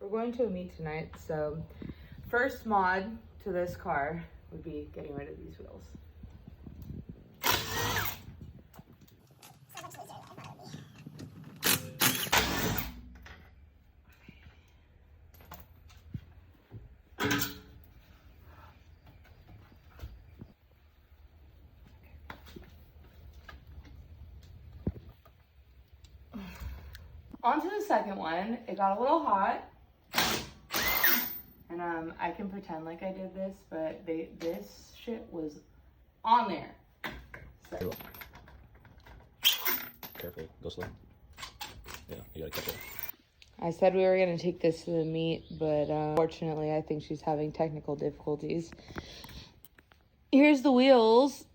we're going to a meet tonight, so first mod to this car would be getting rid of these wheels. On to the second one. It got a little hot. And I can pretend like I did this, but this shit was on there. So. Careful, go slow. Yeah, you gotta catch it. I said we were gonna take this to the meet, but unfortunately I think she's having technical difficulties. Here's the wheels.